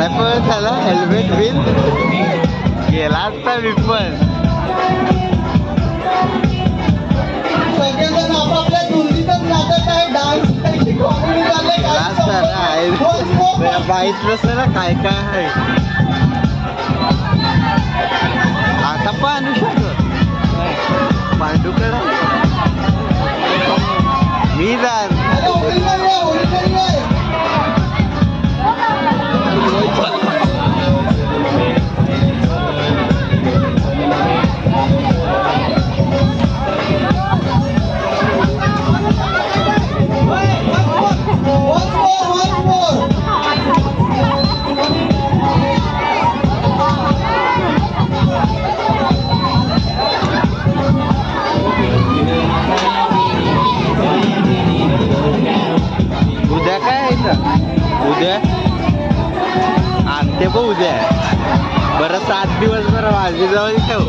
झाला पण त्याला हेल्मेट बिल गेला असता मी पण. सगळेजण आपापल्या धुंदीतच नाचत आहे. डान्स कॉमेडी माहित नसतं ना काय काय आहे. आता पांडू शकतो पांडूकडे मी जाण उद्या काय आहे तर उद्या आणते बघ उद्या बरं 7 दिवस बरं माझी जवळ ठेव.